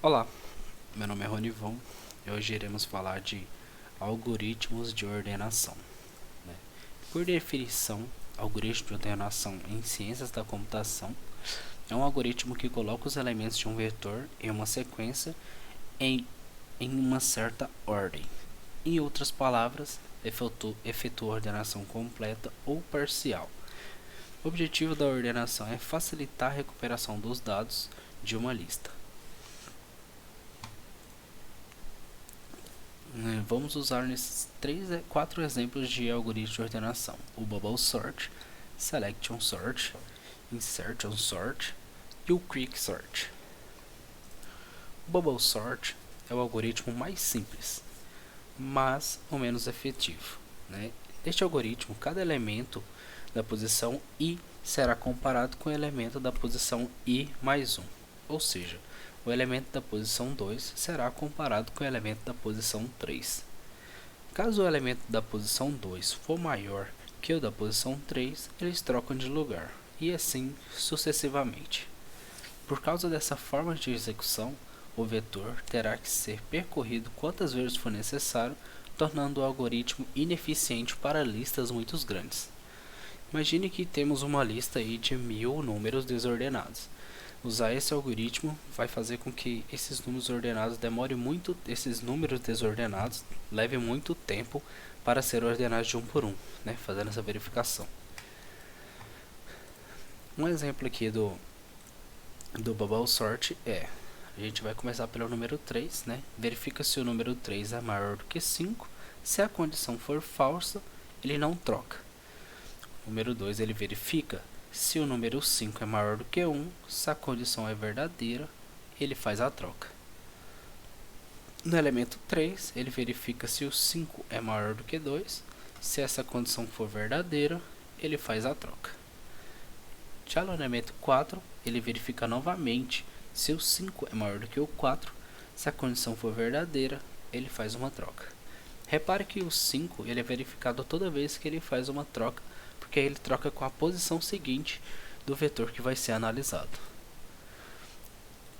Olá, meu nome é Ronivon e hoje iremos falar de algoritmos de ordenação, né? Por definição, algoritmo de ordenação em ciências da computação é um algoritmo que coloca os elementos de um vetor em uma sequência em, em uma certa ordem. Em outras palavras, efetua ordenação completa ou parcial. O objetivo da ordenação é facilitar a recuperação dos dados de uma lista. Vamos usar nesses 4 exemplos de algoritmo de ordenação: o Bubble Sort, Selection Sort, Insertion Sort e o Quick Sort. O Bubble Sort é o algoritmo mais simples, mas o menos efetivo, né? Neste algoritmo, cada elemento da posição i será comparado com o elemento da posição i mais 1, ou seja, o elemento da posição 2 será comparado com o elemento da posição 3. Caso o elemento da posição 2 for maior que o da posição 3, eles trocam de lugar, e assim sucessivamente. Por causa dessa forma de execução, o vetor terá que ser percorrido quantas vezes for necessário, tornando o algoritmo ineficiente para listas muito grandes. Imagine que temos uma lista aí de 1000 números desordenados. Usar esse algoritmo vai fazer com que esses números desordenados levem muito tempo para ser ordenados de um por um, né, fazendo essa verificação. Um exemplo aqui do Bubble Sort a gente vai começar pelo número 3, né? Verifica se o número 3 é maior do que 5. Se a condição for falsa, ele não troca. O número 2 ele verifica se o número 5 é maior do que 1, se a condição é verdadeira, ele faz a troca. No elemento 3, ele verifica se o 5 é maior do que 2, se essa condição for verdadeira, ele faz a troca. Já no elemento 4, ele verifica novamente se o 5 é maior do que o 4, se a condição for verdadeira, ele faz uma troca. Repare que o 5 ele é verificado toda vez que ele faz uma troca, porque ele troca com a posição seguinte do vetor que vai ser analisado.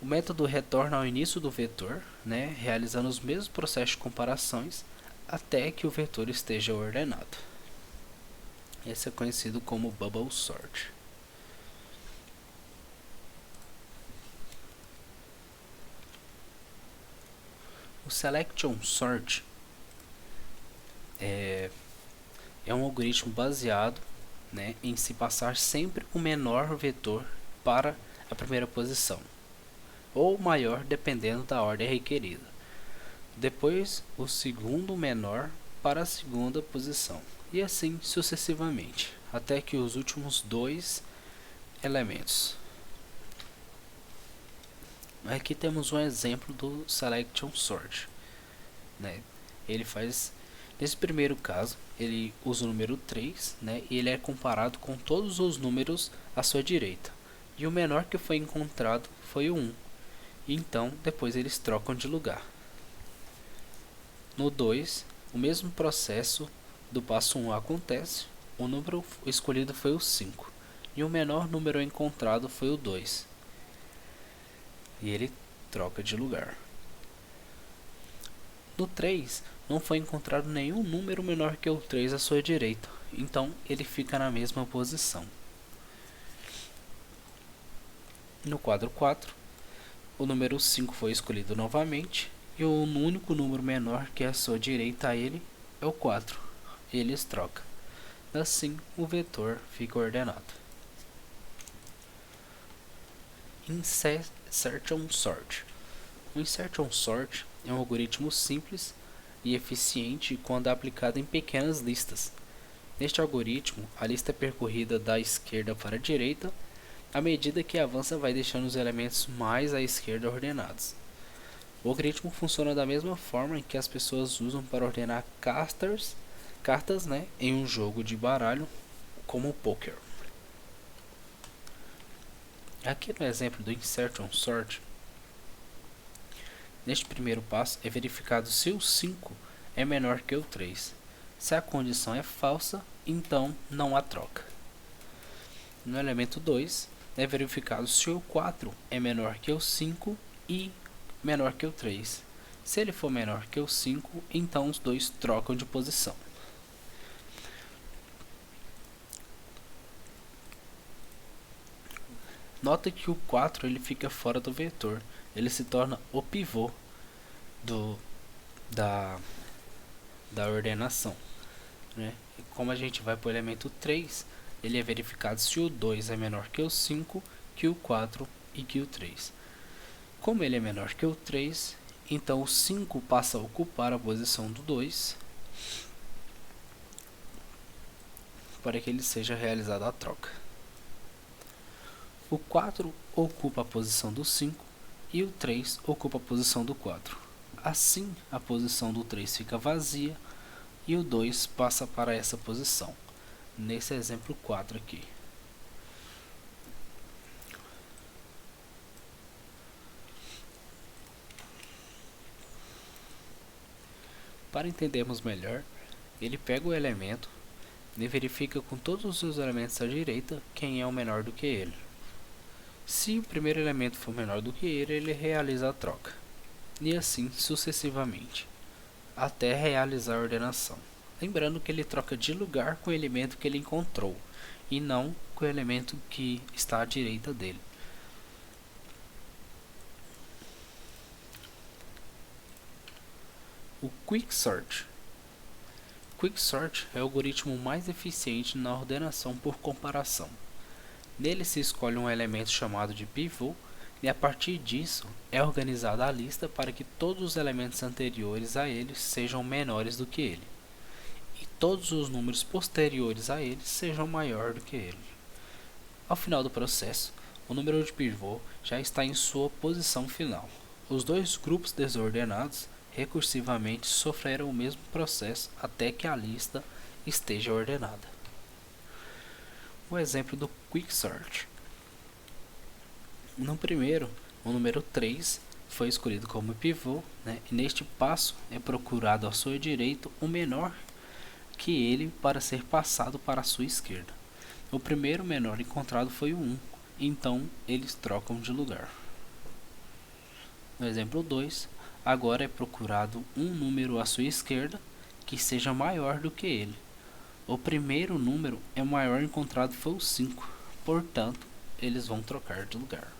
O método retorna ao início do vetor, né, realizando os mesmos processos de comparações até que o vetor esteja ordenado. Esse é conhecido como Bubble Sort. O Selection Sort é um algoritmo baseado, né, em se passar sempre o menor vetor para a primeira posição, ou maior dependendo da ordem requerida. Depois, o segundo menor para a segunda posição, e assim sucessivamente, até que os últimos 2 elementos. Aqui temos um exemplo do Selection Sort, né? Ele faz, nesse primeiro caso, ele usa o número 3, né? E ele é comparado com todos os números à sua direita. E o menor que foi encontrado foi o 1. Então, depois eles trocam de lugar. No 2, o mesmo processo do passo 1 acontece. O número escolhido foi o 5. E o menor número encontrado foi o 2. E ele troca de lugar. No 3, não foi encontrado nenhum número menor que o 3 à sua direita, então ele fica na mesma posição. No quadro 4, o número 5 foi escolhido novamente, e o único número menor que é à sua direita a ele é o 4. Eles trocam. Assim, o vetor fica ordenado. Insertion Sort. O Insertion Sort é um algoritmo simples e eficiente quando aplicado em pequenas listas. Neste algoritmo, a lista é percorrida da esquerda para a direita, à medida que avança vai deixando os elementos mais à esquerda ordenados. O algoritmo funciona da mesma forma que as pessoas usam para ordenar cartas, né, em um jogo de baralho como o poker. Aqui no exemplo do Insertion Sort, neste primeiro passo é verificado se o 5 é menor que o 3. Se a condição é falsa, então não há troca. No elemento 2, é verificado se o 4 é menor que o 5 e menor que o 3. Se ele for menor que o 5, então os dois trocam de posição. Nota que o 4 ele fica fora do vetor, ele se torna o pivô da ordenação, né? E como a gente vai para o elemento 3, ele é verificado se o 2 é menor que o 5, que o 4 e que o 3. Como ele é menor que o 3, então o 5 passa a ocupar a posição do 2 para que ele seja realizada a troca. O 4 ocupa a posição do 5 e o 3 ocupa a posição do 4. Assim, a posição do 3 fica vazia e o 2 passa para essa posição, nesse exemplo 4 aqui. Para entendermos melhor, ele pega o elemento e verifica com todos os seus elementos à direita quem é o menor do que ele. Se o primeiro elemento for menor do que ele realiza a troca, e assim sucessivamente, até realizar a ordenação. Lembrando que ele troca de lugar com o elemento que ele encontrou, e não com o elemento que está à direita dele. O Quicksort. Quicksort é o algoritmo mais eficiente na ordenação por comparação. Nele se escolhe um elemento chamado de pivô e a partir disso é organizada a lista para que todos os elementos anteriores a ele sejam menores do que ele e todos os números posteriores a ele sejam maiores do que ele. Ao final do processo, o número de pivô já está em sua posição final. Os dois grupos desordenados recursivamente sofrerão o mesmo processo até que a lista esteja ordenada. O exemplo do Quicksort. No primeiro, o número 3 foi escolhido como pivô, né? E neste passo é procurado à sua direita o menor que ele para ser passado para a sua esquerda. O primeiro menor encontrado foi o 1, então eles trocam de lugar. No exemplo 2, agora é procurado um número à sua esquerda que seja maior do que ele. O primeiro número é maior encontrado foi o 5, portanto, eles vão trocar de lugar.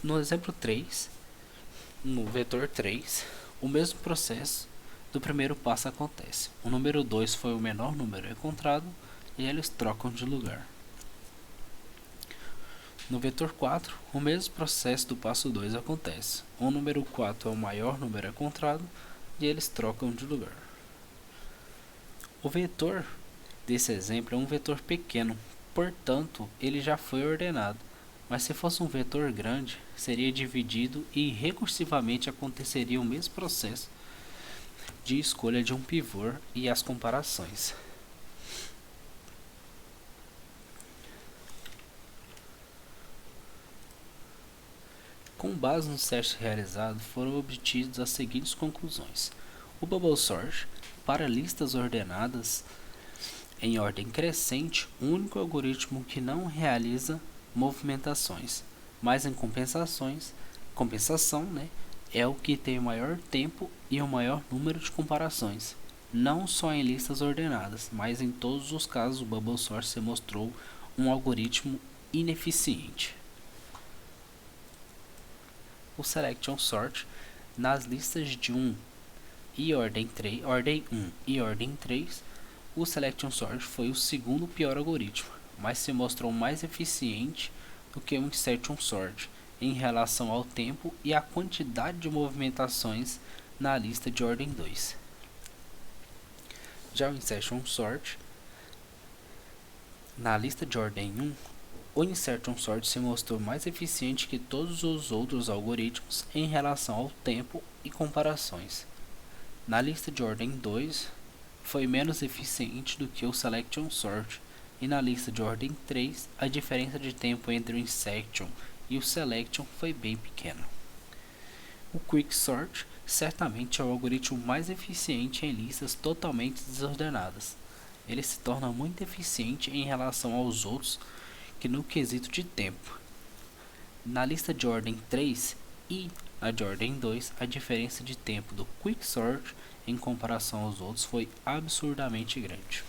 No exemplo 3, no vetor 3, o mesmo processo do primeiro passo acontece. O número 2 foi o menor número encontrado e eles trocam de lugar. No vetor 4, o mesmo processo do passo 2 acontece. O número 4 é o maior número encontrado e eles trocam de lugar. O vetor desse exemplo é um vetor pequeno, portanto, ele já foi ordenado. Mas se fosse um vetor grande, seria dividido e recursivamente aconteceria o mesmo processo de escolha de um pivô e as comparações. Com base nos testes realizados, foram obtidas as seguintes conclusões. O Bubble Sort, para listas ordenadas em ordem crescente, o único algoritmo que não realiza movimentações, mas em compensação, né, é o que tem o maior tempo e o maior número de comparações. Não só em listas ordenadas, mas em todos os casos o Bubble Sort se mostrou um algoritmo ineficiente. O Selection Sort nas listas de 1 e ordem 1 e ordem 3, o Selection Sort foi o segundo pior algoritmo, mas se mostrou mais eficiente do que o Insertion Sort em relação ao tempo e à quantidade de movimentações na lista de ordem 2. Já o Insertion Sort, na lista de ordem 1, o Insertion Sort se mostrou mais eficiente que todos os outros algoritmos em relação ao tempo e comparações. Na lista de ordem 2, foi menos eficiente do que o Selection Sort, e na lista de ordem 3, a diferença de tempo entre o Insertion e o Selection foi bem pequena. O Quicksort certamente é o algoritmo mais eficiente em listas totalmente desordenadas. Ele se torna muito eficiente em relação aos outros que no quesito de tempo. Na lista de ordem 3, E na de ordem 2, a diferença de tempo do Quicksort em comparação aos outros foi absurdamente grande.